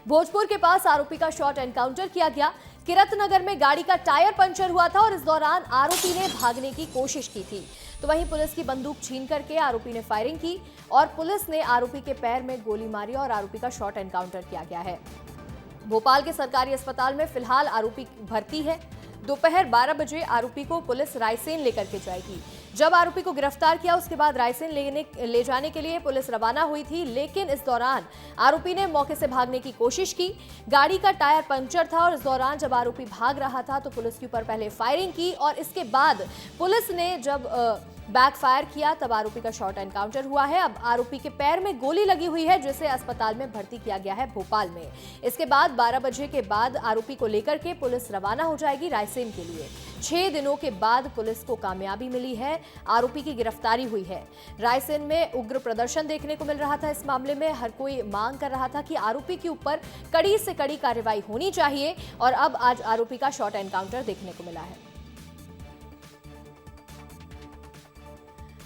भोजपुर के पास आरोपी का शॉट एनकाउंटर किया गया। किरतनगर में गाड़ी का टायर पंचर हुआ था और इस दौरान आरोपी ने भागने की कोशिश की थी। तो वहीं पुलिस की बंदूक छीन करके आरोपी ने फायरिंग की और पुलिस ने आरोपी के पैर में गोली मारी और आरोपी का शॉट एनकाउंटर किया गया है। भोपाल के सरकारी अस्पताल में फिलहाल आरोपी भर्ती है। दोपहर 12 बजे आरोपी को पुलिस रायसेन लेकर के जाएगी। जब आरोपी को गिरफ्तार किया उसके बाद रायसेन ले जाने के लिए पुलिस रवाना हुई थी, लेकिन इस दौरान आरोपी ने मौके से भागने की कोशिश की। गाड़ी का टायर पंक्चर था और इस दौरान जब आरोपी भाग रहा था तो पुलिस के ऊपर पहले फायरिंग की और इसके बाद पुलिस ने जब बैकफायर किया तब आरोपी का शॉट एनकाउंटर हुआ है। अब आरोपी के पैर में गोली लगी हुई है जिसे अस्पताल में भर्ती किया गया है भोपाल में। इसके बाद 12 बजे के बाद आरोपी को लेकर के पुलिस रवाना हो जाएगी रायसेन के लिए। 6 दिनों के बाद पुलिस को कामयाबी मिली है, आरोपी की गिरफ्तारी हुई है। रायसेन में उग्र प्रदर्शन देखने को मिल रहा था। इस मामले में हर कोई मांग कर रहा था कि आरोपी के ऊपर कड़ी से कड़ी कार्रवाई होनी चाहिए और अब आज आरोपी का शॉट एनकाउंटर देखने को मिला है।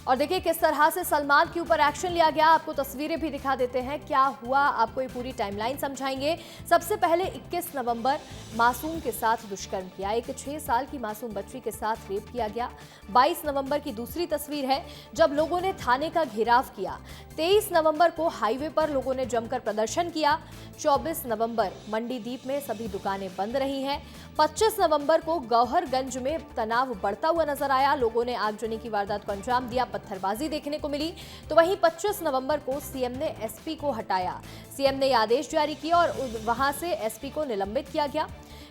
और देखिए किस तरह से सलमान के ऊपर एक्शन लिया गया। आपको तस्वीरें भी दिखा देते हैं क्या हुआ, आपको ये पूरी टाइमलाइन समझाएंगे। सबसे पहले 21 नवंबर मासूम के साथ दुष्कर्म किया, एक 6 साल की मासूम बच्ची के साथ रेप किया गया। 22 नवंबर की दूसरी तस्वीर है जब लोगों ने थाने का घेराव किया। 23 नवंबर को हाईवे पर लोगों ने जमकर प्रदर्शन किया। 24 नवंबर मंडीदीप में सभी दुकानें बंद रही हैं। 25 नवंबर को गौहरगंज में तनाव बढ़ता हुआ नजर आया, लोगों ने आगजनी की वारदात को अंजाम दिया, पत्थरबाजी देखने को मिली। तो वहीं 25 नवंबर को सीएम ने एसपी को हटाया, सीएम ने आदेश जारी किया और वहां से एसपी को निलंबित किया गया।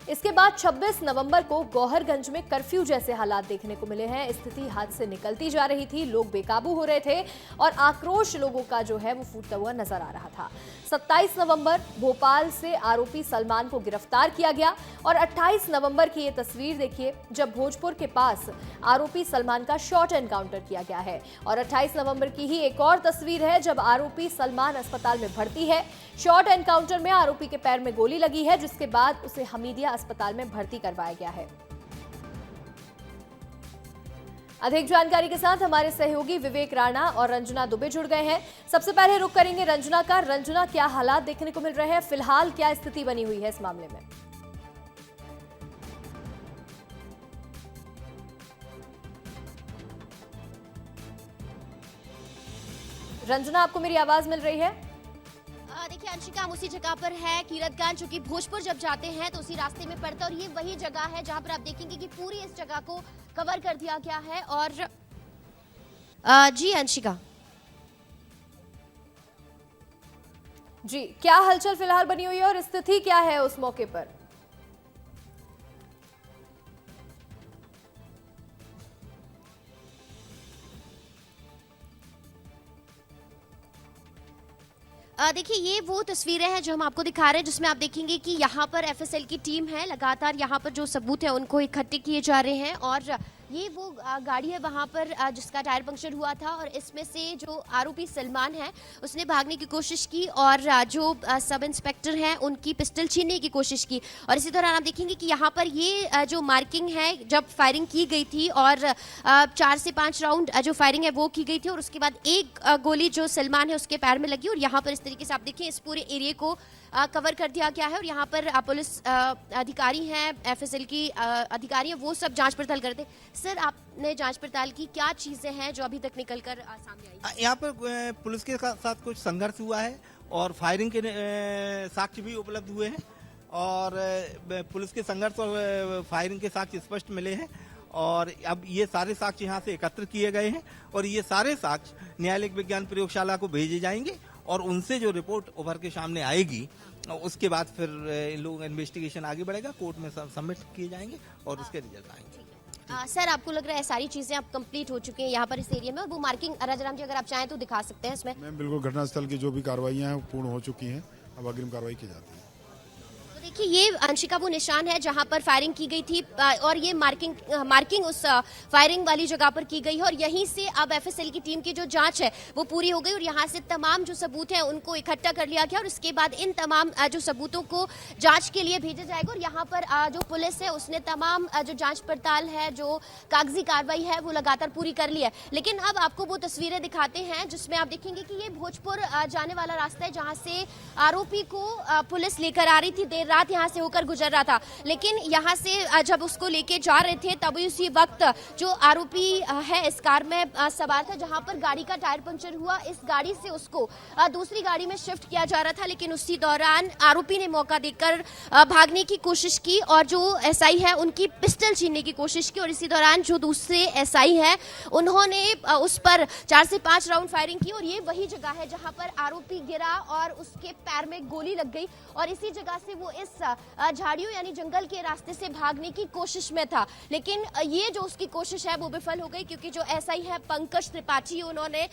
इसके बाद 26 नवंबर को गौहरगंज में कर्फ्यू जैसे हालात देखने को मिले हैं। स्थिति हाथ से निकलती जा रही थी, लोग बेकाबू हो रहे थे और आक्रोश लोगों का जो है वो फूटता हुआ नजर आ रहा था। 27 नवंबर भोपाल से आरोपी सलमान को गिरफ्तार किया गया और 28 नवंबर की ये तस्वीर देखिए जब भोजपुर के पास आरोपी सलमान का शॉट एनकाउंटर किया गया है। और 28 नवंबर की ही एक और तस्वीर है जब आरोपी सलमान अस्पताल में भर्ती है। शॉट एनकाउंटर में आरोपी के पैर में गोली लगी है जिसके बाद उसे हमीदिया अस्पताल में भर्ती करवाया गया है। अधिक जानकारी के साथ हमारे सहयोगी विवेक राणा और रंजना दुबे जुड़ गए हैं। सबसे पहले रुक करेंगे रंजना का। रंजना, क्या हालात देखने को मिल रहे हैं, फिलहाल क्या स्थिति बनी हुई है इस मामले में? रंजना, आपको मेरी आवाज मिल रही है? देखिए अंशिका, हम उसी जगह पर है कीरतगंज, जो कि भोजपुर जब जाते हैं तो उसी रास्ते में पड़ता है और ये वही जगह है जहां पर आप देखेंगे कि पूरी इस जगह को कवर कर दिया गया है। और जी अंशिका जी, क्या हलचल फिलहाल बनी हुई है और स्थिति क्या है उस मौके पर? देखिए ये वो तस्वीरें हैं जो हम आपको दिखा रहे हैं जिसमें आप देखेंगे कि यहाँ पर एफएसएल की टीम है, लगातार यहाँ पर जो सबूत है उनको इकट्ठे किए जा रहे हैं। और ये वो गाड़ी है वहाँ पर जिसका टायर पंक्चर हुआ था और इसमें से जो आरोपी सलमान है उसने भागने की कोशिश की और जो सब इंस्पेक्टर हैं उनकी पिस्टल छीनने की कोशिश की। और इसी दौरान आप देखेंगे कि यहाँ पर ये जो मार्किंग है जब फायरिंग की गई थी और 4 से 5 राउंड जो फायरिंग है वो की गई थी और उसके बाद एक गोली जो सलमान है उसके पैर में लगी। और यहाँ पर इस तरीके से आप देखें इस पूरे एरिया को कवर कर दिया गया है और यहाँ पर पुलिस अधिकारी हैं, एफएसएल की अधिकारी हैं, वो सब जांच पड़ताल करते हैं। सर, आपने जांच पड़ताल की, क्या चीजें हैं जो अभी तक निकल कर सामने आई? यहाँ पर पुलिस के साथ कुछ संघर्ष हुआ है और फायरिंग के साक्ष्य भी उपलब्ध हुए हैं और पुलिस के संघर्ष और फायरिंग के साक्ष्य स्पष्ट मिले हैं और अब ये सारे साक्ष्य यहाँ से एकत्र किए गए हैं और ये सारे साक्ष्य न्यायालयिक विज्ञान प्रयोगशाला को भेजे जाएंगे और उनसे जो रिपोर्ट उभर के सामने आएगी उसके बाद फिर इन लोगों का इन्वेस्टिगेशन आगे बढ़ेगा, कोर्ट में सबमिट किए जाएंगे और उसके रिजल्ट आएंगे। सर, आपको लग रहा है सारी चीजें अब कंप्लीट हो चुकी हैं यहाँ पर इस एरिया में और वो मार्किंग राजाराम जी अगर आप चाहें तो दिखा सकते हैं इसमें? मैम बिल्कुल, घटनास्थल की जो भी कार्रवाइयाँ हैं पूर्ण हो चुकी हैं, अब अग्रिम कार्रवाई की जाती है। देखिए ये अंशिका वो निशान है जहां पर फायरिंग की गई थी और ये मार्किंग उस फायरिंग वाली जगह पर की गई है और यहीं से अब एफएसएल की टीम की जो जांच है वो पूरी हो गई और यहां से तमाम जो सबूत हैं उनको इकट्ठा कर लिया गया और उसके बाद इन तमाम जो सबूतों को जांच के लिए भेजा जाएगा और यहाँ पर जो पुलिस है उसने तमाम जो जांच पड़ताल है, जो कागजी कार्रवाई है वो लगातार पूरी कर ली है। लेकिन अब आपको वो तस्वीरें दिखाते हैं जिसमें आप देखेंगे कि ये भोजपुर जाने वाला रास्ता है जहाँ से आरोपी को पुलिस लेकर आ रही थी। देर रात यहाँ से होकर गुजर रहा था, लेकिन यहाँ से जब उसको लेके जा रहे थे तभी उसी वक्त जो आरोपी है इस कार में सवार था, जहाँ पर गाड़ी का टायर पंचर हुआ। इस गाड़ी से उसको दूसरी गाड़ी में शिफ्ट किया जा रहा था, लेकिन उसी दौरान आरोपी ने मौका देकर भागने की कोशिश की और जो एसआई है उनकी पिस्टल छीनने की कोशिश की और इसी दौरान जो दूसरे एसआई है उन्होंने उस पर 4 से 5 राउंड फायरिंग की और ये वही जगह है जहाँ पर आरोपी गिरा और उसके पैर में गोली लग गई और इसी जगह से वो इस झाड़ियों यानी जंगल के रास्ते से भागने की कोशिश में था। लेकिन ये जो उसकी कोशिश है वो विफल हो गई क्योंकि जो एसआई है पंकज त्रिपाठी उन्होंने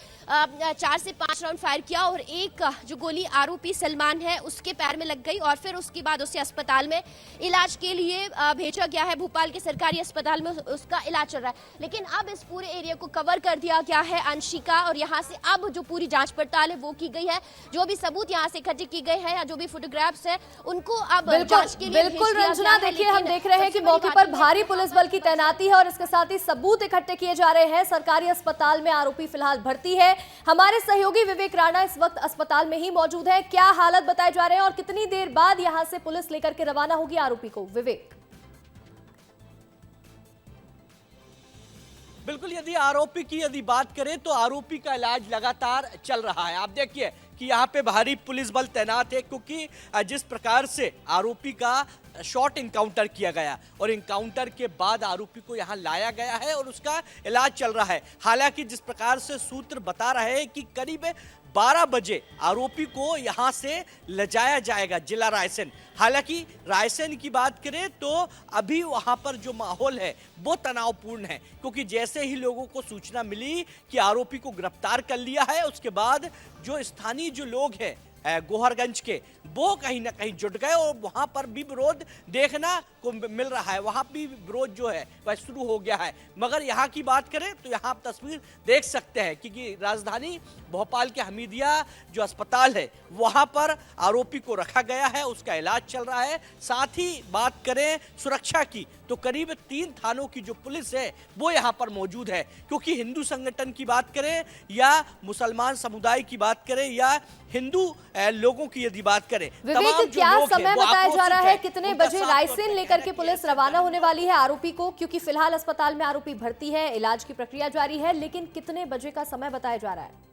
4 से 5 राउंड फायर किया और एक जो गोली आरोपी सलमान है उसके पैर में लग गई और फिर उसके बाद उसे अस्पताल में इलाज के लिए भेजा गया है। भोपाल के सरकारी अस्पताल में उसका इलाज चल रहा है। लेकिन अब इस पूरे एरिया को कवर कर दिया गया है अंशिका और यहाँ से अब जो पूरी जांच पड़ताल है वो की गई है। जो भी सबूत यहाँ से इकट्ठे की गए हैं या जो भी फोटोग्राफ्स है उनको अब जांच के लिए बिल्कुल रंजना, देखिए हम देख रहे हैं कि मौके पर भारी पुलिस बल की तैनाती है और इसके साथ ही सबूत इकट्ठे किए जा रहे हैं। सरकारी अस्पताल में आरोपी फिलहाल भर्ती है। हमारे सहयोगी विवेक राणा इस वक्त अस्पताल में ही मौजूद है। क्या हालत बताए जा रहे हैं और कितनी देर बाद यहां से पुलिस लेकर के रवाना होगी आरोपी को? विवेक। बिल्कुल, यदि आरोपी की बात करें तो आरोपी का इलाज लगातार चल रहा है। आप देखिए कि यहाँ पे भारी पुलिस बल तैनात है क्योंकि जिस प्रकार से आरोपी का शॉर्ट इनकाउंटर किया गया और इनकाउंटर के बाद आरोपी को यहाँ लाया गया है और उसका इलाज चल रहा है। हालांकि जिस प्रकार से सूत्र बता रहे हैं कि करीब 12 बजे आरोपी को यहाँ से ले जाया जाएगा जिला रायसेन। हालांकि रायसेन की बात करें तो अभी वहाँ पर जो माहौल है वो तनावपूर्ण है क्योंकि जैसे ही लोगों को सूचना मिली कि आरोपी को गिरफ्तार कर लिया है उसके बाद जो स्थानीय जो लोग हैं गोहरगंज के वो कहीं ना कहीं जुट गए और वहां पर भी विरोध देखना को मिल रहा है। वहां भी विरोध जो है वह शुरू हो गया है। मगर यहाँ की बात करें तो यहाँ आप तस्वीर देख सकते हैं क्योंकि राजधानी भोपाल के हमीदिया जो अस्पताल है वहां पर आरोपी को रखा गया है, उसका इलाज चल रहा है। साथ ही बात करें सुरक्षा की तो करीब 3 थानों की जो पुलिस है वो यहाँ पर मौजूद है क्योंकि हिंदू संगठन की बात करें या मुसलमान समुदाय की बात करें या हिंदू लोगों की यदि बात करें, विवेक क्या समय बताया जा रहा है? कितने बजे रायसेन लेकर के पुलिस रवाना होने वाली है आरोपी को? क्योंकि फिलहाल अस्पताल में आरोपी भर्ती है, इलाज की प्रक्रिया जारी है, लेकिन कितने बजे का समय बताया जा रहा है?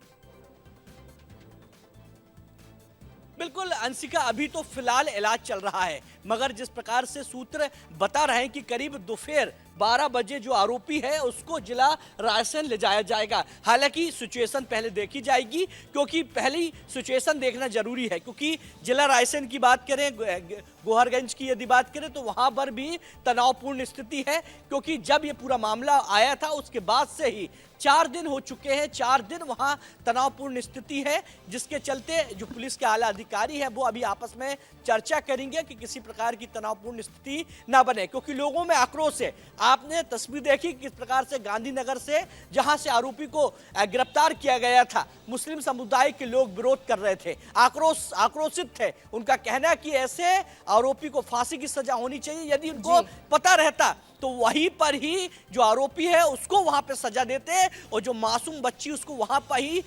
बिल्कुल अंशिका, अभी तो फिलहाल इलाज चल रहा है मगर जिस प्रकार से सूत्र बता रहे हैं कि करीब दोपहर 12 बजे जो आरोपी है उसको जिला रायसेन ले जाया जाएगा। हालांकि सिचुएशन पहले देखी जाएगी क्योंकि पहली सिचुएशन देखना जरूरी है क्योंकि जिला रायसेन की बात करें, गोहरगंज की यदि बात करें तो वहां पर भी तनावपूर्ण स्थिति है क्योंकि जब ये पूरा मामला आया था उसके बाद से ही 4 दिन हो चुके हैं। 4 दिन वहां तनावपूर्ण स्थिति है जिसके चलते जो पुलिस के आला अधिकारी है वो अभी आपस में चर्चा करेंगे कि किसी प्रकार की तनावपूर्ण स्थिति ना बने क्योंकि लोगों में आक्रोश है। आपने तस्वीर देखी किस प्रकार से गांधीनगर से जहां से आरोपी को गिरफ्तार किया गया था मुस्लिम समुदाय के लोग विरोध कर रहे थे, आक्रोशित थे। उनका कहना है कि ऐसे आरोपी को फांसी की सजा होनी चाहिए। यदि उनको पता रहता तो वहीं पर ही जो आरोपी है उसको वहां पे सजा देते और जो मासूम बच्ची उसको वहां पर ही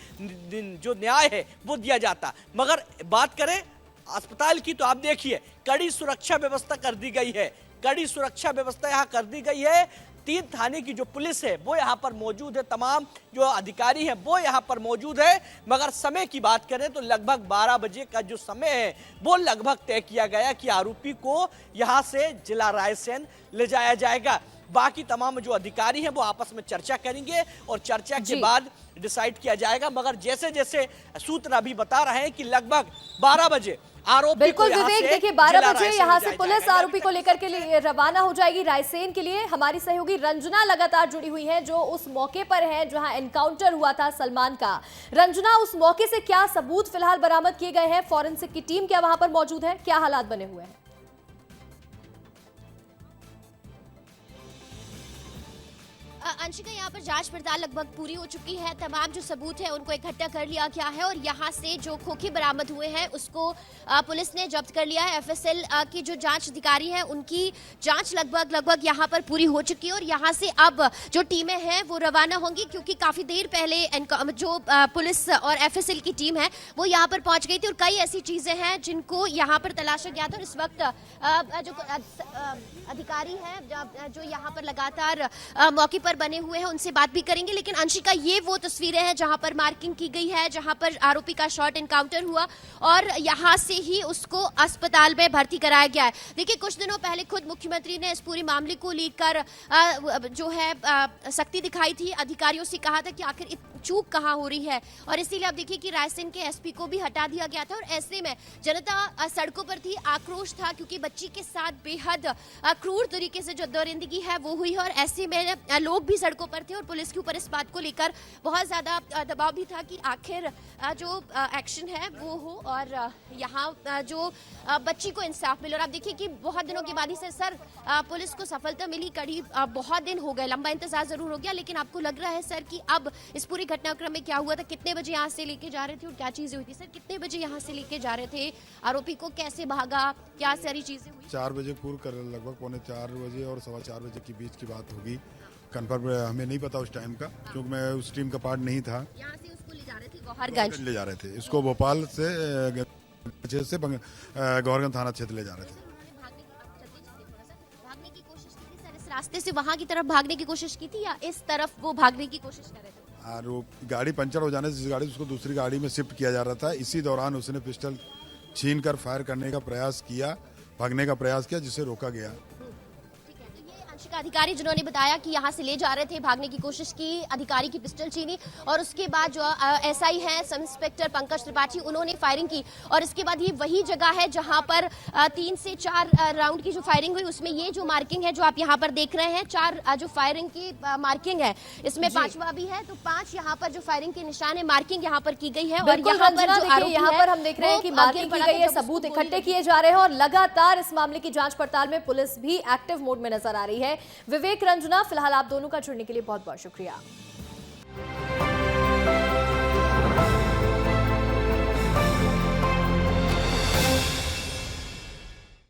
जो न्याय है वो दिया जाता। मगर बात करें अस्पताल की तो आप देखिए कड़ी सुरक्षा व्यवस्था कर दी गई है। कड़ी सुरक्षा व्यवस्था यहाँ कर दी गई है। 3 थाने की जो पुलिस है वो यहाँ पर मौजूद है, तमाम जो अधिकारी हैं वो यहाँ पर मौजूद है। मगर समय की बात करें तो लगभग 12 बजे का जो समय है वो लगभग तय किया गया कि आरोपी को यहाँ से जिला रायसेन ले जाया जाएगा। बाकी तमाम जो अधिकारी हैं वो आपस में चर्चा करेंगे और चर्चा के बाद डिसाइड किया जाएगा। मगर जैसे जैसे सूत्र अभी बता रहे हैं कि लगभग 12 बजे आरोपी बिल्कुल विवेक, देखिए 12 बजे यहाँ से पुलिस आरोपी को लेकर के लिए रवाना हो जाएगी रायसेन के लिए। हमारी सहयोगी रंजना लगातार जुड़ी हुई है जो उस मौके पर है जहां एनकाउंटर हुआ था सलमान का। रंजना, उस मौके से क्या सबूत फिलहाल बरामद किए गए हैं? फॉरेंसिक की टीम क्या वहां पर मौजूद है? क्या हालात बने हुए हैं? अंशिका, यहाँ पर जांच पड़ताल लगभग पूरी हो चुकी है। तमाम जो सबूत है उनको इकट्ठा कर लिया गया है और यहाँ से जो खोखे बरामद हुए हैं उसको पुलिस ने जब्त कर लिया है। एफएसएल की जो जांच अधिकारी हैं उनकी जांच लगभग यहाँ पर पूरी हो चुकी है और यहाँ से अब जो टीमें हैं वो रवाना होंगी, क्योंकि काफी देर पहले जो पुलिस और एफएसएल की टीम है वो यहाँ पर पहुंच गई थी और कई ऐसी चीजें हैं जिनको यहाँ पर तलाशा गया था। और इस वक्त जो अधिकारी हैं जो यहाँ पर लगातार मौके पर बने हुए हैं उनसे बात भी करेंगे। लेकिन अंशिका, ये वो तस्वीरें हैं जहां पर मार्किंग की गई है, जहां पर आरोपी का शॉर्ट एनकाउंटर हुआ और यहां से ही उसको अस्पताल में भर्ती कराया गया है। देखिए, कुछ दिनों पहले खुद मुख्यमंत्री ने इस पूरी मामले को लेकर जो है सख्ती दिखाई थी, अधिकारियों से कहा था कि आखिर चूक कहाँ हो रही है और इसीलिए अब देखिए कि रायसेन के एसपी को भी हटा दिया गया था और ऐसे में जनता सड़कों पर थी, आक्रोश था, क्योंकि बच्ची के साथ बेहद क्रूर तरीके से जो दरिंदगी है वो हुई है और ऐसे में लोग भी सड़कों पर थे और पुलिस के ऊपर इस बात को लेकर बहुत ज्यादा दबाव भी था कि आखिर जो एक्शन है वो हो और यहाँ जो बच्ची को इंसाफ मिले। और आप देखिए कि बहुत दिनों के बाद ही सर पुलिस को सफलता मिली, करीब बहुत दिन हो गए, लंबा इंतजार जरूर हो गया, लेकिन आपको लग रहा है सर कि अब इस पूरी घटनाक्रम में क्या हुआ था, कितने बजे यहाँ से लेके जा रहे थे और क्या चीजें हुई थी? सर, कितने बजे यहाँ से लेके जा रहे थे, आरोपी को कैसे भागा, क्या सारी चीजें हुई? 4 बजे पूर्व कर, लगभग पौने 4 बजे और 4:15 बजे के बीच की बात होगी। कंफर्म हमें नहीं पता उस टाइम का, क्योंकि मैं उस टीम का पार्ट नहीं था। यहाँ से उसको ले जा रहे थे गौहरगंज ले जा रहे थे, इसको भोपाल से गौहरगंज थाना क्षेत्र ले जा रहे थे। भागने की कोशिश की थी सर, इस रास्ते से वहाँ की तरफ भागने की कोशिश की थी या इस तरफ वो भागने की कोशिश कर रहे थे? और वो गाड़ी पंचर हो जाने से जिस गाड़ी उसको दूसरी गाड़ी में शिफ्ट किया जा रहा था, इसी दौरान उसने पिस्टल छीन कर फायर करने का प्रयास किया, भागने का प्रयास किया, जिसे रोका गया। अंशिका, अधिकारी जिन्होंने बताया कि यहाँ से ले जा रहे थे, भागने की कोशिश की, अधिकारी की पिस्टल छीनी और उसके बाद जो एसआई है सब इंस्पेक्टर पंकज त्रिपाठी, उन्होंने फायरिंग की और इसके बाद ये वही जगह है जहाँ पर 3 से 4 राउंड की जो फायरिंग हुई, उसमें ये जो मार्किंग है जो आप यहाँ पर देख रहे हैं, 4 जो फायरिंग की मार्किंग है, इसमें 5वां भी है, तो 5 यहाँ पर जो फायरिंग के निशान है, मार्किंग यहाँ पर की गई है। और यहाँ पर जो आरोपी यहाँ पर हम देख रहे हैं कि मार्किंग की गई है, सबूत इकट्ठे किए जा रहे हैं और लगातार इस मामले की जांच पड़ताल में पुलिस भी एक्टिव मोड में नजर आ रही है। विवेक, रंजना, फिलहाल आप दोनों का जुड़ने के लिए बहुत बहुत शुक्रिया।